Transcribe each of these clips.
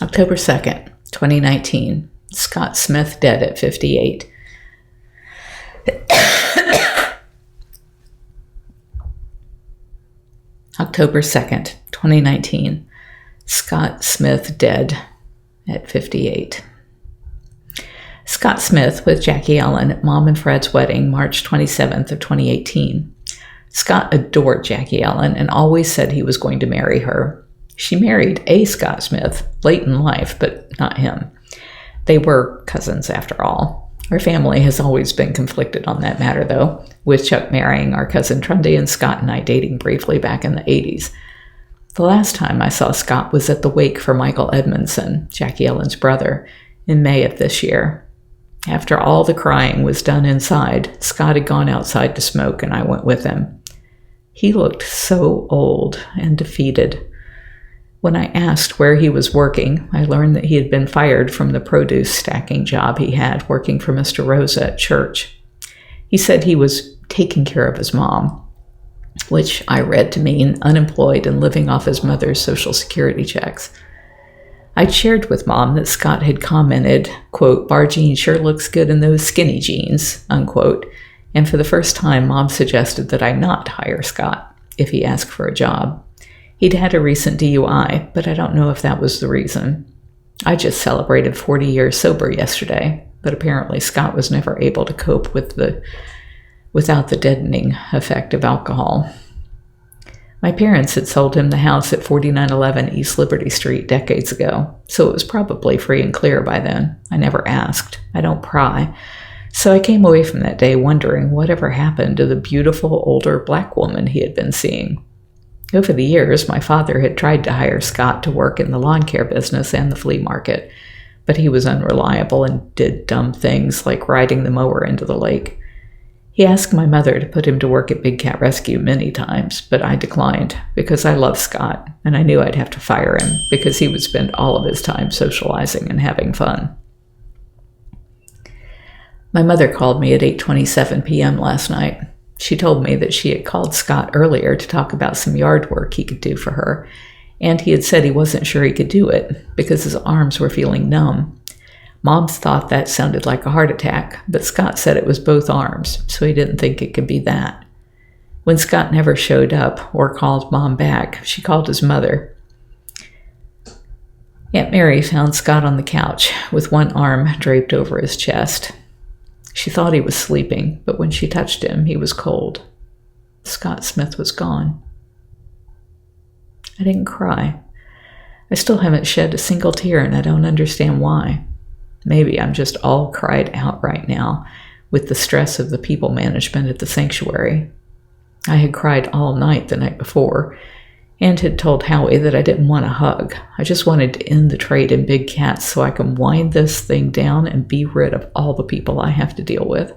October 2nd, 2019. Scott Smith dead at 58. October 2nd, 2019. Scott Smith dead at 58. Scott Smith with Jacquie Ellen at Mom and Fred's wedding, March 27th of 2018. Scott adored Jacquie Ellen and always said he was going to marry her. She married a Scott Smith late in life, but not him. They were cousins after all. Our family has always been conflicted on that matter, though, with Chuck marrying our cousin Trundy and Scott and I dating briefly back in the 80s. The last time I saw Scott was at the wake for Michael Edmondson, Jacquie Ellen's brother, in May of this year. After all the crying was done inside, Scott had gone outside to smoke and I went with him. He looked so old and defeated. When I asked where he was working, I learned that he had been fired from the produce stacking job he had working for Mr. Rosa at church. He said he was taking care of his mom, which I read to mean unemployed and living off his mother's Social Security checks. I'd shared with Mom that Scott had commented, quote, "Bar Jean sure looks good in those skinny jeans," unquote, and for the first time Mom suggested that I not hire Scott if he asked for a job. He'd had a recent DUI, but I don't know if that was the reason. I just celebrated 40 years sober yesterday, but apparently Scott was never able to cope without the deadening effect of alcohol. My parents had sold him the house at 4911 East Liberty Street decades ago, so it was probably free and clear by then. I never asked. I don't pry. So I came away from that day wondering whatever happened to the beautiful older black woman he had been seeing. Over the years, my father had tried to hire Scott to work in the lawn care business and the flea market, but he was unreliable and did dumb things like riding the mower into the lake. He asked my mother to put him to work at Big Cat Rescue many times, but I declined because I love Scott, and I knew I'd have to fire him because he would spend all of his time socializing and having fun. My mother called me at 8:27 p.m. last night. She told me that she had called Scott earlier to talk about some yard work he could do for her, and he had said he wasn't sure he could do it because his arms were feeling numb. Mom's thought that sounded like a heart attack, but Scott said it was both arms, so he didn't think it could be that. When Scott never showed up or called Mom back, she called his mother. Aunt Mary found Scott on the couch with one arm draped over his chest. She thought he was sleeping, but when she touched him, he was cold. Scott Smith was gone. I didn't cry. I still haven't shed a single tear, and I don't understand why. Maybe I'm just all cried out right now with the stress of the people management at the sanctuary. I had cried all night the night before and had told Howie that I didn't want a hug. I just wanted to end the trade in big cats so I can wind this thing down and be rid of all the people I have to deal with.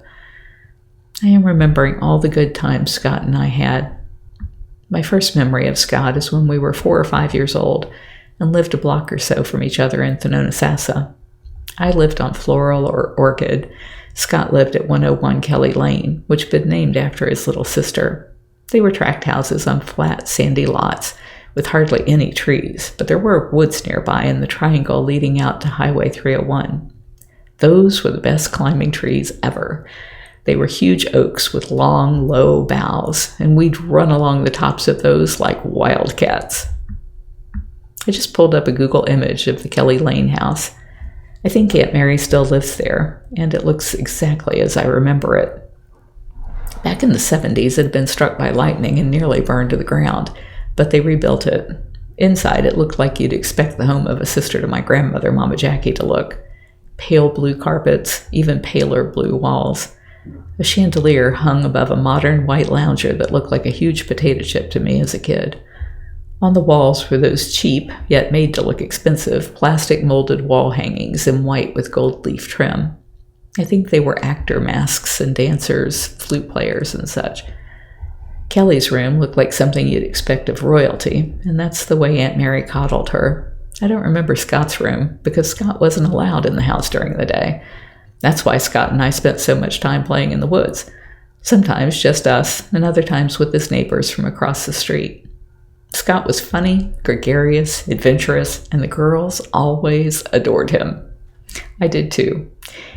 I am remembering all the good times Scott and I had. My first memory of Scott is when we were 4 or 5 years old and lived a block or so from each other in Thonotosassa. I lived on Floral or Orchid. Scott lived at 101 Kelly Lane, which had been named after his little sister. They were tract houses on flat, sandy lots with hardly any trees, but there were woods nearby in the triangle leading out to Highway 301. Those were the best climbing trees ever. They were huge oaks with long, low boughs, and we'd run along the tops of those like wildcats. I just pulled up a Google image of the Kelly Lane house. I think Aunt Mary still lives there, and it looks exactly as I remember it. Back in the 70s, it had been struck by lightning and nearly burned to the ground, but they rebuilt it. Inside, it looked like you'd expect the home of a sister to my grandmother, Mama Jackie, to look. Pale blue carpets, even paler blue walls. A chandelier hung above a modern white lounger that looked like a huge potato chip to me as a kid. On the walls were those cheap, yet made to look expensive, plastic molded wall hangings in white with gold leaf trim. I think they were actor masks and dancers, flute players, and such. Kelly's room looked like something you'd expect of royalty, and that's the way Aunt Mary coddled her. I don't remember Scott's room, because Scott wasn't allowed in the house during the day. That's why Scott and I spent so much time playing in the woods. Sometimes just us, and other times with his neighbors from across the street. Scott was funny, gregarious, adventurous, and the girls always adored him. I did too.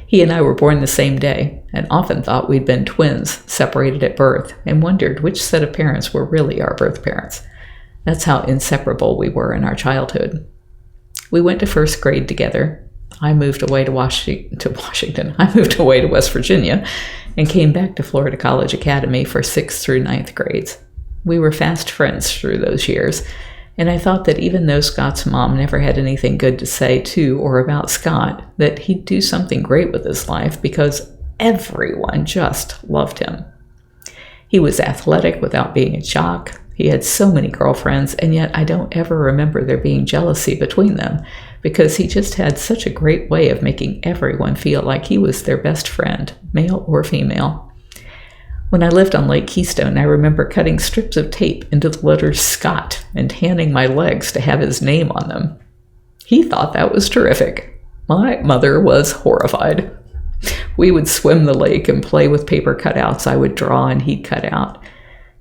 He and I were born the same day, and often thought we'd been twins, separated at birth, and wondered which set of parents were really our birth parents. That's how inseparable we were in our childhood. We went to first grade together. I moved away to Washington. I moved away to West Virginia and came back to Florida College Academy for 6th through 9th grades. We were fast friends through those years, and I thought that even though Scott's mom never had anything good to say to or about Scott, that he'd do something great with his life because everyone just loved him. He was athletic without being a jock. He had so many girlfriends, and yet I don't ever remember there being jealousy between them because he just had such a great way of making everyone feel like he was their best friend, male or female. When I lived on Lake Keystone, I remember cutting strips of tape into the letters Scott and tanning my legs to have his name on them. He thought that was terrific. My mother was horrified. We would swim the lake and play with paper cutouts I would draw and he'd cut out.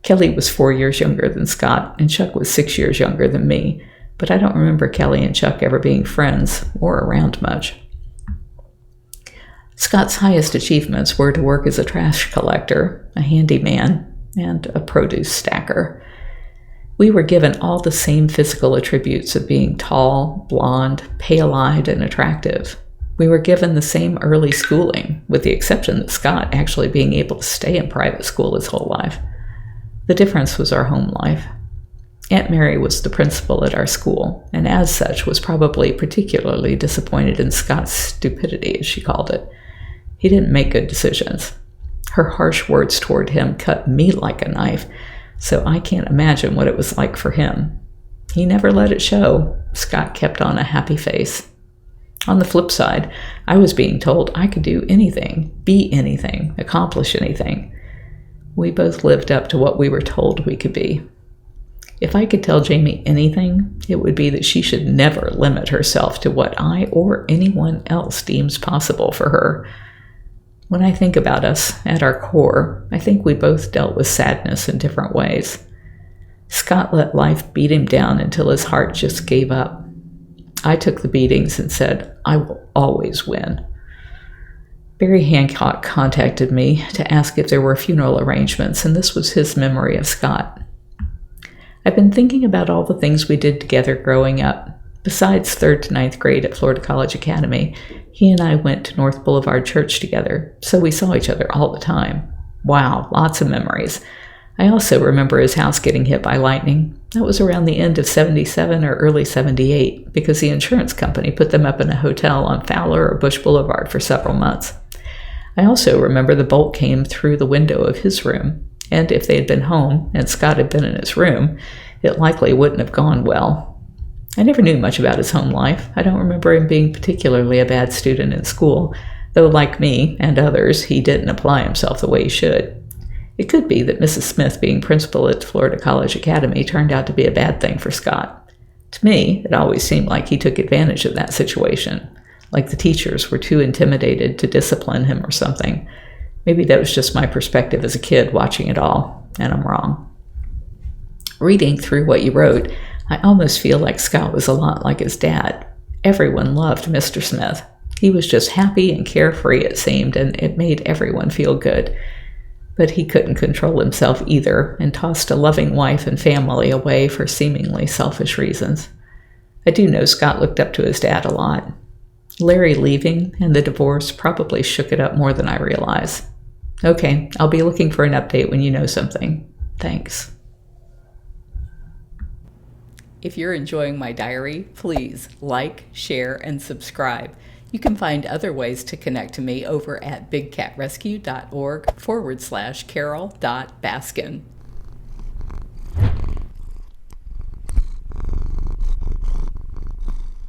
Kelly was 4 years younger than Scott, and Chuck was 6 years younger than me, but I don't remember Kelly and Chuck ever being friends or around much. Scott's highest achievements were to work as a trash collector, a handyman, and a produce stacker. We were given all the same physical attributes of being tall, blonde, pale-eyed, and attractive. We were given the same early schooling, with the exception of Scott actually being able to stay in private school his whole life. The difference was our home life. Aunt Mary was the principal at our school, and as such was probably particularly disappointed in Scott's stupidity, as she called it. He didn't make good decisions. Her harsh words toward him cut me like a knife, so I can't imagine what it was like for him. He never let it show. Scott kept on a happy face. On the flip side, I was being told I could do anything, be anything, accomplish anything. We both lived up to what we were told we could be. If I could tell Jamie anything, it would be that she should never limit herself to what I or anyone else deems possible for her. When I think about us, at our core, I think we both dealt with sadness in different ways. Scott let life beat him down until his heart just gave up. I took the beatings and said, I will always win. Barry Hancock contacted me to ask if there were funeral arrangements, and this was his memory of Scott. I've been thinking about all the things we did together growing up. Besides 3rd to 9th grade at Florida College Academy, he and I went to North Boulevard Church together, so we saw each other all the time. Wow, lots of memories. I also remember his house getting hit by lightning. That was around the end of 77 or early 78, because the insurance company put them up in a hotel on Fowler or Bush Boulevard for several months. I also remember the bolt came through the window of his room, and if they had been home and Scott had been in his room, it likely wouldn't have gone well. I never knew much about his home life. I don't remember him being particularly a bad student in school, though like me and others, he didn't apply himself the way he should. It could be that Mrs. Smith being principal at Florida College Academy turned out to be a bad thing for Scott. To me, it always seemed like he took advantage of that situation, like the teachers were too intimidated to discipline him or something. Maybe that was just my perspective as a kid watching it all, and I'm wrong. Reading through what you wrote, I almost feel like Scott was a lot like his dad. Everyone loved Mr. Smith. He was just happy and carefree, it seemed, and it made everyone feel good. But he couldn't control himself either, and tossed a loving wife and family away for seemingly selfish reasons. I do know Scott looked up to his dad a lot. Larry leaving and the divorce probably shook it up more than I realize. Okay, I'll be looking for an update when you know something. Thanks. If you're enjoying my diary, please like, share, and subscribe. You can find other ways to connect to me over at bigcatrescue.org/Carole.Baskin.